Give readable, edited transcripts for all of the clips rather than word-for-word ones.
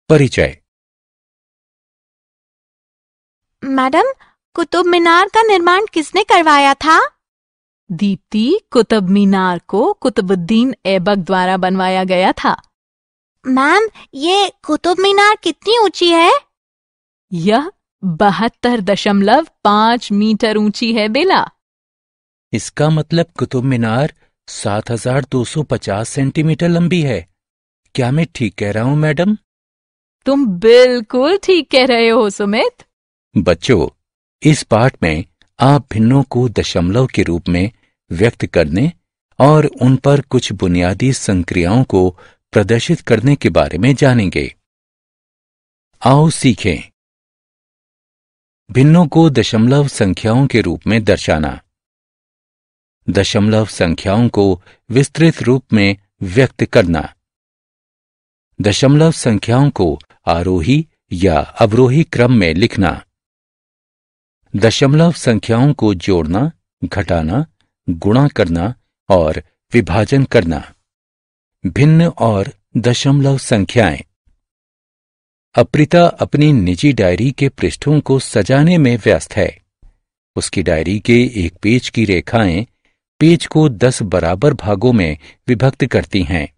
परिचय। मैडम, कुतुब मीनार का निर्माण किसने करवाया था? दीप्ति, कुतुब मीनार को कुतुबुद्दीन ऐबक द्वारा बनवाया गया था। मैम, ये कुतुब मीनार कितनी ऊंची है? यह 72.5 मीटर ऊंची है बेला। इसका मतलब कुतुब मीनार 7250 सेंटीमीटर लंबी है। क्या मैं ठीक कह रहा हूं मैडम? तुम बिल्कुल ठीक कह रहे हो सुमित। बच्चों, इस पाठ में आप भिन्नों को दशमलव के रूप में व्यक्त करने और उन पर कुछ बुनियादी संक्रियाओं को प्रदर्शित करने के बारे में जानेंगे। आओ सीखें। भिन्नों को दशमलव संख्याओं के रूप में दर्शाना। दशमलव संख्याओं को विस्तृत रूप में व्यक्त करना। दशमलव संख्याओं को आरोही या अवरोही क्रम में लिखना। दशमलव संख्याओं को जोड़ना, घटाना, गुणा करना और विभाजन करना। भिन्न और दशमलव संख्याएं। अप्रिता अपनी निजी डायरी के पृष्ठों को सजाने में व्यस्त है। उसकी डायरी के एक पेज की रेखाएं पेज को 10 बराबर भागों में विभक्त करती हैं।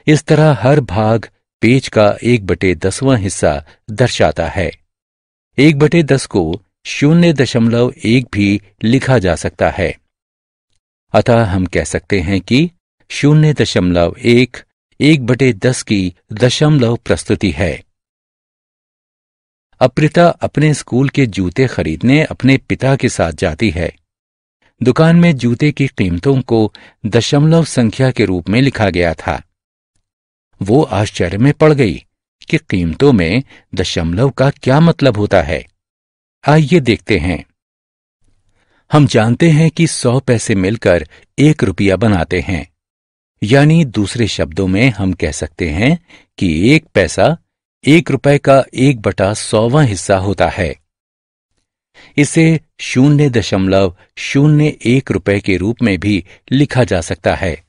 इस तरह हर भाग पेज का 1/10वां हिस्सा दर्शाता है। 1/10 को 0.1 भी लिखा जा सकता है। अतः हम कह सकते हैं कि 0.1 1/10 की दशमलव प्रस्तुति है। अप्रिता अपने स्कूल के जूते खरीदने अपने पिता के साथ जाती है। दुकान में जूते की कीमतों को दशमलव संख्या के रूप में लिखा गया था। वो आश्चर्य में पड़ गई कि कीमतों में दशमलव का क्या मतलब होता है। आइए देखते हैं। हम जानते हैं कि 100 पैसे मिलकर 1 रुपया बनाते हैं। यानी दूसरे शब्दों में हम कह सकते हैं कि 1 पैसा 1 रुपए का 1/100वां हिस्सा होता है। इसे 0.01 रुपए के रूप में भी लिखा जा सकता है।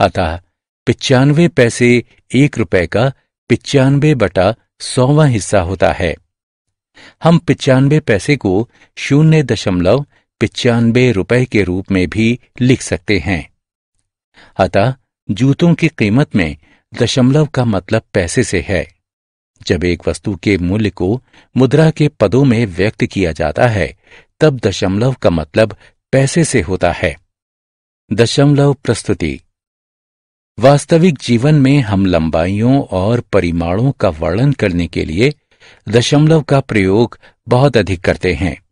अतः 95 पैसे 1 रुपए का 95/100वां हिस्सा होता है। हम 95 पैसे को 0.95 रुपए के रूप में भी लिख सकते हैं। अतः जूतों की कीमत में दशमलव का मतलब पैसे से है। जब एक वस्तु के मूल्य को मुद्रा के पदों में व्यक्त किया जाता है, तब दशमलव का मतलब पैसे से होता है। दशमलव प्रस्तुति। वास्तविक जीवन में हम लंबाइयों और परिमाणों का वर्णन करने के लिए दशमलव का प्रयोग बहुत अधिक करते हैं।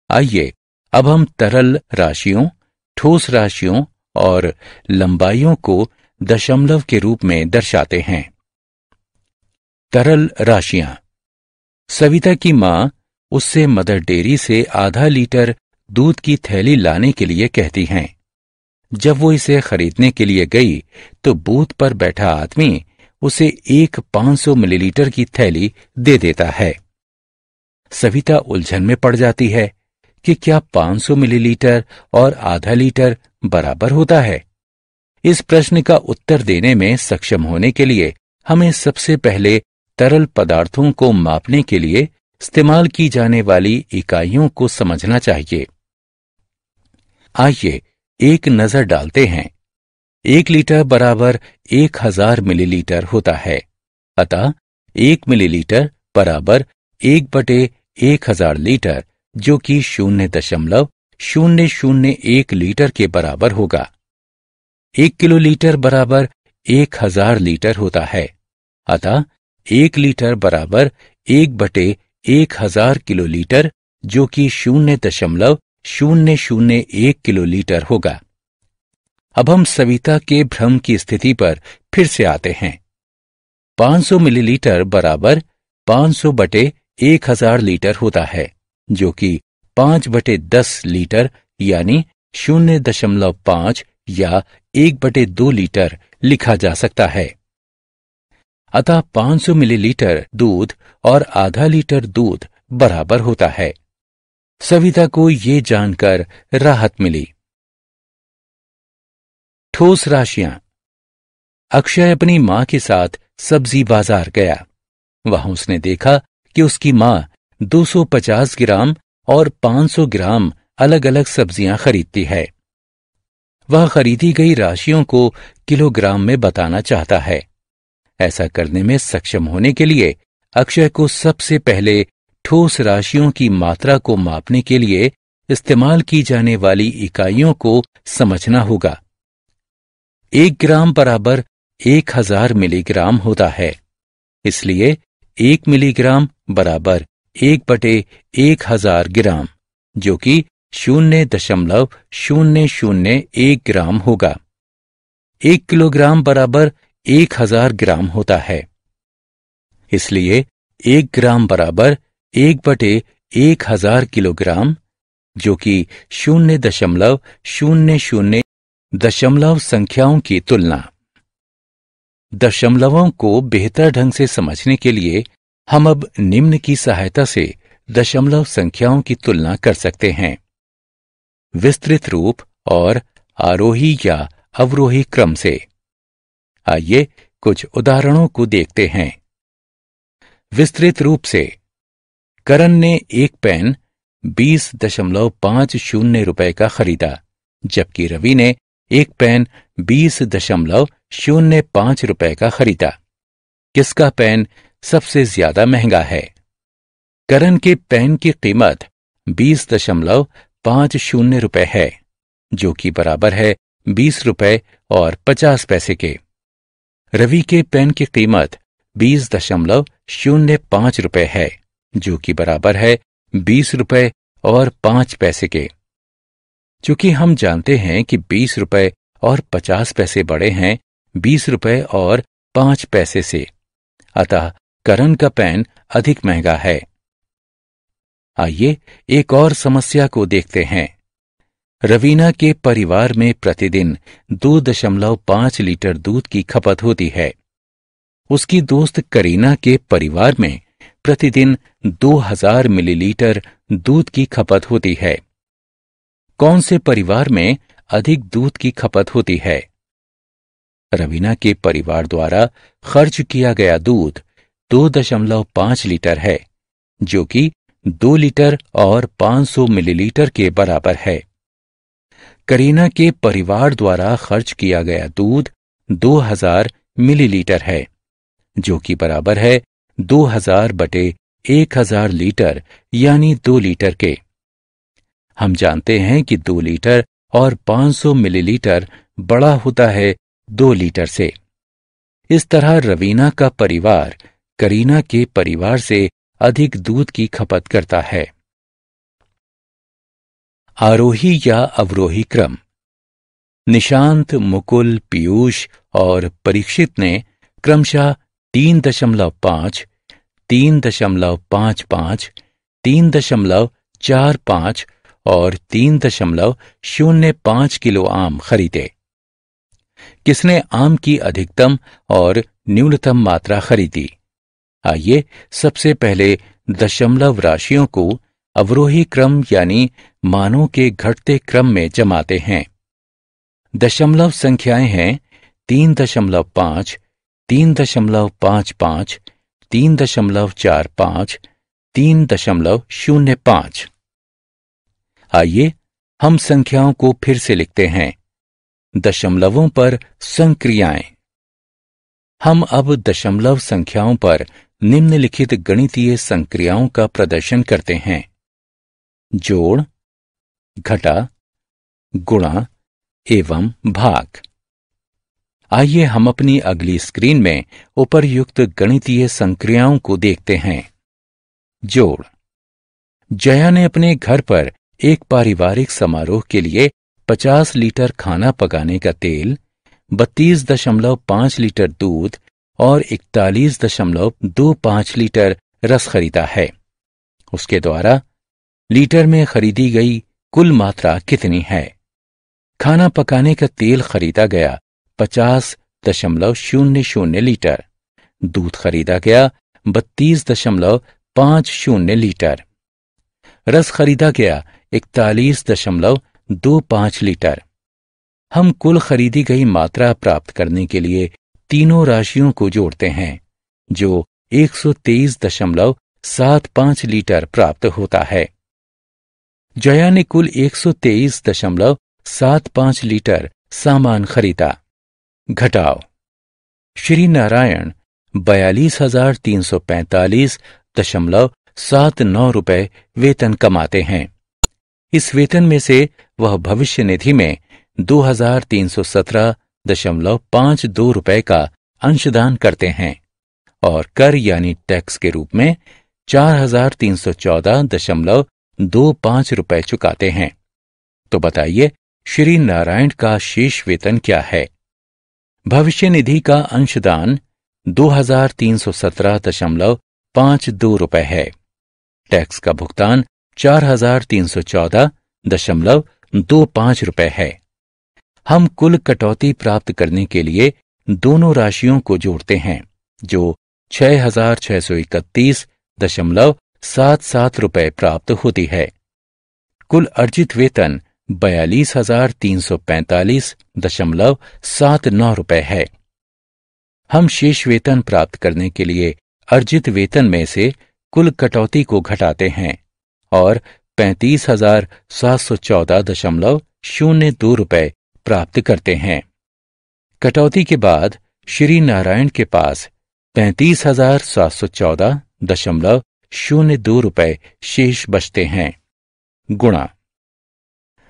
आइए अब हम तरल राशियों, ठोस राशियों और लंबाइयों को दशमलव के रूप में दर्शाते हैं। तरल राशियां। सविता की मां उससे मदर डेयरी से आधा लीटर दूध की थैली लाने के लिए कहती हैं। जब वो इसे खरीदने के लिए गई तो बूथ पर बैठा आदमी उसे एक 500 मिलीलीटर की थैली दे देता है। सविता उलझन में पड़ जाती है कि क्या 500 मिलीलीटर और आधा लीटर बराबर होता है। इस प्रश्न का उत्तर देने में सक्षम होने के लिए हमें सबसे पहले तरल पदार्थों को मापने के लिए इस्तेमाल की जाने वाली इकाइयों को समझना चाहिए। आइए एक नजर डालते हैं। 1 लीटर बराबर 1000 मिलीलीटर होता है। अतः 1 मिलीलीटर बराबर 1/1000 लीटर, जो कि 0.001 लीटर के बराबर होगा। 1 किलोलीटर बराबर 1000 लीटर होता है। अतः 1 लीटर बराबर 1/1000 किलोलीटर, जो कि 0.001 किलोलीटर होगा। अब हम सविता के भ्रम की स्थिति पर फिर से आते हैं। 500 मिलीलीटर बराबर 500/1000 लीटर होता है, जो कि 5/10 लीटर यानी 0.5 या 1/2 लीटर लिखा जा सकता है। अतः 500 मिलीलीटर दूध और आधा लीटर दूध बराबर होता है। सविता को ये जानकर राहत मिली। ठोस राशियां। अक्षय अपनी मां के साथ सब्जी बाजार गया। वहां उसने देखा कि उसकी माँ 250 ग्राम और 500 ग्राम अलग अलग सब्जियां खरीदती है। वह खरीदी गई राशियों को किलोग्राम में बताना चाहता है। ऐसा करने में सक्षम होने के लिए अक्षय को सबसे पहले ठोस राशियों की मात्रा को मापने के लिए इस्तेमाल की जाने वाली इकाइयों को समझना होगा। 1 ग्राम बराबर 1000 मिलीग्राम होता है, इसलिए 1 मिलीग्राम बराबर 1/1000 ग्राम, जो कि 0.001 ग्राम होगा। 1 किलोग्राम बराबर 1000 ग्राम होता है, इसलिए 1 ग्राम बराबर 1/1000 किलोग्राम, जो कि 0.000 दशमलव संख्याओं की तुलना। दशमलवों को बेहतर ढंग से समझने के लिए हम अब निम्न की सहायता से दशमलव संख्याओं की तुलना कर सकते हैं। विस्तृत रूप और आरोही या अवरोही क्रम से। आइए कुछ उदाहरणों को देखते हैं। विस्तृत रूप से, करण ने एक पेन 20.50 रुपए का खरीदा, जबकि रवि ने एक पेन 20.05 रुपए का खरीदा। किसका पेन सबसे ज्यादा महंगा है? करण के पेन की कीमत 20.50 रुपए है, जो कि बराबर है 20 रुपए और 50 पैसे के। रवि के पेन की कीमत 20.05 रुपए है, जो कि बराबर है 20 रुपए और 5 पैसे के। चूंकि हम जानते हैं कि 20 रुपए और 50 पैसे बड़े हैं 20 रुपए और 5 पैसे से, अतः करण का पेन अधिक महंगा है। आइए एक और समस्या को देखते हैं। रवीना के परिवार में प्रतिदिन 2.5 लीटर दूध की खपत होती है। उसकी दोस्त करीना के परिवार में प्रतिदिन 2000 मिलीलीटर दूध की खपत होती है। कौन से परिवार में अधिक दूध की खपत होती है? रवीना के परिवार द्वारा खर्च किया गया दूध 2.5 लीटर है, जो कि 2 लीटर और 500 मिलीलीटर के बराबर है। करीना के परिवार द्वारा खर्च किया गया दूध 2000 मिलीलीटर है, जो कि बराबर है 2000/1000 लीटर यानी 2 लीटर के। हम जानते हैं कि 2 लीटर और 500 मिलीलीटर बड़ा होता है 2 लीटर से। इस तरह रवीना का परिवार करीना के परिवार से अधिक दूध की खपत करता है। आरोही या अवरोही क्रम। निशांत, मुकुल, पीयूष और परीक्षित ने क्रमशः 3.5, 3.55, 3.45 और 3.05 किलो आम खरीदे। किसने आम की अधिकतम और न्यूनतम मात्रा खरीदी? आइए सबसे पहले दशमलव राशियों को अवरोही क्रम यानी मानों के घटते क्रम में जमाते हैं। दशमलव संख्याएं हैं 3.5, 3.55, 3.45, 3.05। आइए हम संख्याओं को फिर से लिखते हैं। दशमलवों पर संक्रियाएं। हम अब दशमलव संख्याओं पर निम्नलिखित गणितीय संक्रियाओं का प्रदर्शन करते हैं: जोड़, घटा, गुणा एवं भाग। आइए हम अपनी अगली स्क्रीन में उपर्युक्त गणितीय संक्रियाओं को देखते हैं। जोड़। जया ने अपने घर पर एक पारिवारिक समारोह के लिए 50 लीटर खाना पकाने का तेल, 32.5 लीटर दूध और 41.25 लीटर रस खरीदा है। उसके द्वारा लीटर में खरीदी गई कुल मात्रा कितनी है? खाना पकाने का तेल खरीदा गया 50.00 लीटर, दूध खरीदा गया 32.50 लीटर, रस खरीदा गया 41.25 लीटर। हम कुल खरीदी गई मात्रा प्राप्त करने के लिए तीनों राशियों को जोड़ते हैं, जो 123.75 लीटर प्राप्त होता है। जया ने कुल 123.75 लीटर सामान खरीदा। घटाव श्री नारायण 42,345.79 रुपए वेतन कमाते हैं। इस वेतन में से वह भविष्य निधि में 2,317.52 रुपए का अंशदान करते हैं और कर यानी टैक्स के रूप में 4,314.25 रुपए चुकाते हैं। तो बताइए श्री नारायण का शेष वेतन क्या है? भविष्य निधि का अंशदान 2,317.52 रुपए है। टैक्स का भुगतान 4,314.25 रुपए है। हम कुल कटौती प्राप्त करने के लिए दोनों राशियों को जोड़ते हैं, जो 6,631.77 रुपए प्राप्त होती है। कुल अर्जित वेतन 42,345.79 रुपए है। हम शेष वेतन प्राप्त करने के लिए अर्जित वेतन में से कुल कटौती को घटाते हैं और 35,714.02 रुपए प्राप्त करते हैं। कटौती के बाद श्री नारायण के पास 35,714.02 रुपए शेष बचते हैं। गुणा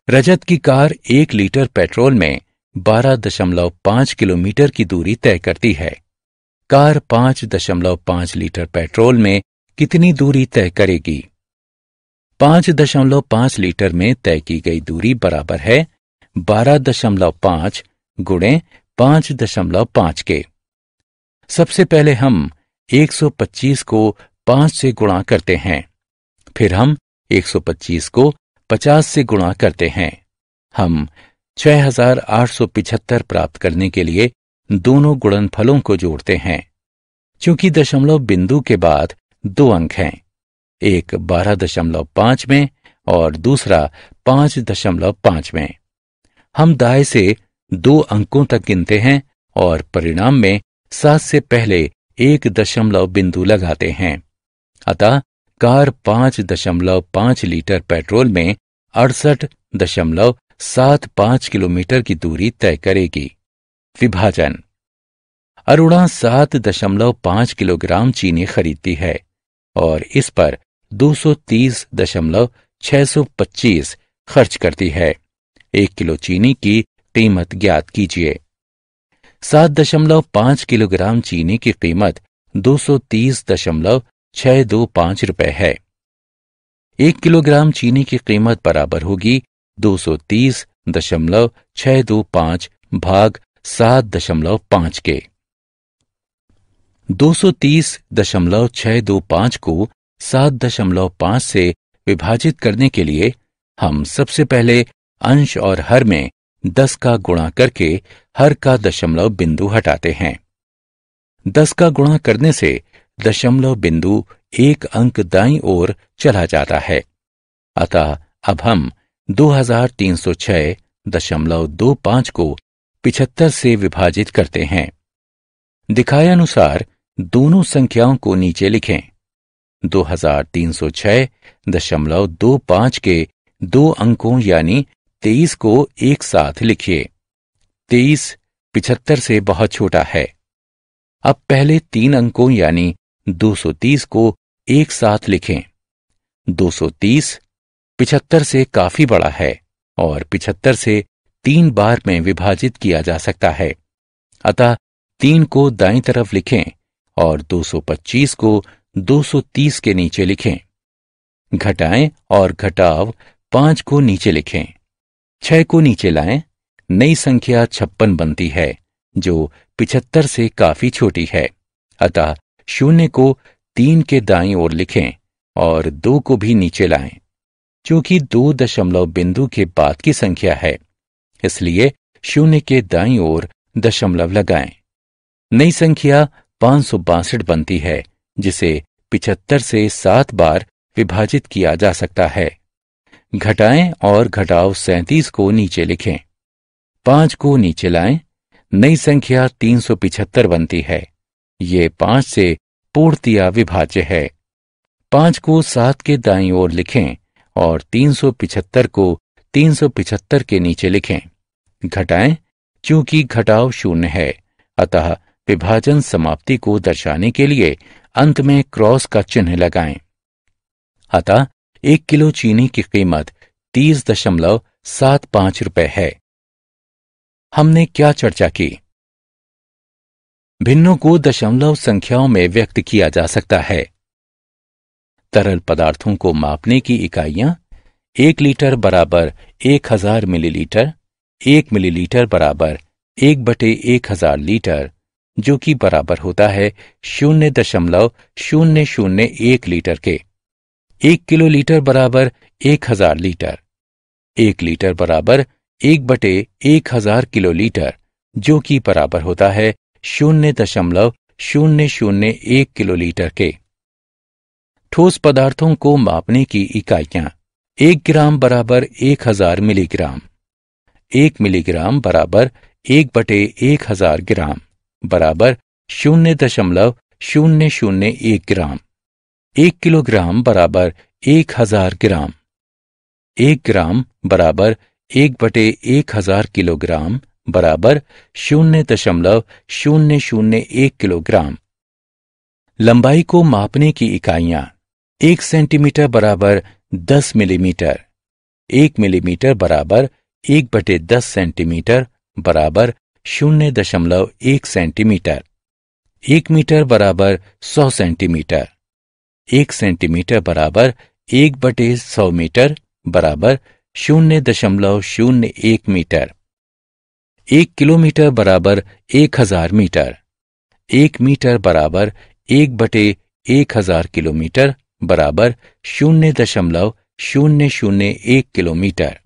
रजत की कार 1 लीटर पेट्रोल में 12.5 किलोमीटर की दूरी तय करती है। कार 5.5 लीटर पेट्रोल में कितनी दूरी तय करेगी? 5.5 लीटर में तय की गई दूरी बराबर है 12.5 गुणे 5.5 के। सबसे पहले हम 125 को 5 से गुणा करते हैं, फिर हम 125 को 50 से गुणा करते हैं। हम 6,875 प्राप्त करने के लिए दोनों गुणनफलों को जोड़ते हैं। चूंकि दशमलव बिंदु के बाद 2 अंक हैं, एक 12.5 में और दूसरा 5.5 में, हम दाएं से 2 अंकों तक गिनते हैं और परिणाम में 7 से पहले एक दशमलव बिंदु लगाते हैं। अतः कार 5.5 लीटर पेट्रोल में 68.75 किलोमीटर की दूरी तय करेगी। विभाजन अरुणा 7.5 किलोग्राम चीनी खरीदती है और इस पर 230.625 खर्च करती है। 1 किलो चीनी की कीमत ज्ञात कीजिए। 7.5 किलोग्राम चीनी की कीमत 230.625 रुपए है। 1 किलोग्राम चीनी की कीमत बराबर होगी 230.625 भाग 7.5 के। 230.625 को 7.5 से विभाजित करने के लिए हम सबसे पहले अंश और हर में 10 का गुणा करके हर का दशमलव बिंदु हटाते हैं। 10 का गुणा करने से दशमलव बिंदु 1 अंक दाईं ओर चला जाता है। अतः अब हम 2306.25 को 75 से विभाजित करते हैं। दिखाए अनुसार दोनों संख्याओं को नीचे लिखें। 2306.25 के 2 अंकों यानी 23 को एक साथ लिखिए। 23 75 से बहुत छोटा है। अब पहले 3 अंकों यानी 230 को एक साथ लिखें। 230 75 से काफी बड़ा है और 75 से 3 बार में विभाजित किया जा सकता है। अतः 3 को दाईं तरफ लिखें और 225 को 230 के नीचे लिखें। घटाएं और घटाव 5 को नीचे लिखें। 6 को नीचे लाएं। नई संख्या 56 बनती है, जो 75 से काफी छोटी है। अतः 0 को 3 के दाईं ओर लिखें और 2 को भी नीचे लाएं। चूंकि 2 दशमलव बिंदु के बाद की संख्या है, इसलिए 0 के दाईं ओर दशमलव लगाएं। नई संख्या 562 बनती है, जिसे 75 से 7 बार विभाजित किया जा सकता है। घटाएं और घटाव 37 को नीचे लिखें। 5 को नीचे लाएं। नई संख्या 375 बनती है। ये 5 से पूर्णतया विभाज्य है। 5 को 7 के दाईं ओर लिखें और 375 को 375 के नीचे लिखें। घटाएं, चूंकि घटाव 0 है, अतः विभाजन समाप्ति को दर्शाने के लिए अंत में क्रॉस का चिन्ह लगाएं। अतः 1 किलो चीनी की कीमत 30.75 रुपए है। हमने क्या चर्चा की? भिन्नों को दशमलव संख्याओं में व्यक्त किया जा सकता है। तरल पदार्थों को मापने की इकाइयां 1 लीटर बराबर 1000 मिलीलीटर, 1 मिलीलीटर बराबर 1/1000 लीटर, जो कि बराबर होता है 0.001 लीटर के। 1 किलोलीटर बराबर 1000 लीटर, 1 लीटर बराबर 1/1000 किलोलीटर, जो कि बराबर होता है 0.001 किलोलीटर के। ठोस पदार्थों को मापने की इकाइयां 1 ग्राम बराबर 1000 मिलीग्राम, 1 मिलीग्राम बराबर 1/1000 ग्राम बराबर 0.001 ग्राम, 1 किलोग्राम बराबर 1000 ग्राम, 1 ग्राम बराबर 1/1000 किलोग्राम बराबर 0.001 किलोग्राम। लंबाई को मापने की इकाइयां 1 सेंटीमीटर बराबर 10 मिलीमीटर, 1 मिलीमीटर बराबर 1/10 सेंटीमीटर बराबर 0.1 सेंटीमीटर, 1 मीटर बराबर 100 सेंटीमीटर, 1 सेंटीमीटर बराबर 1/100 मीटर बराबर 0.01 मीटर, 1 किलोमीटर बराबर 1000 मीटर, 1 मीटर बराबर 1/1000 किलोमीटर बराबर 0.001 किलोमीटर।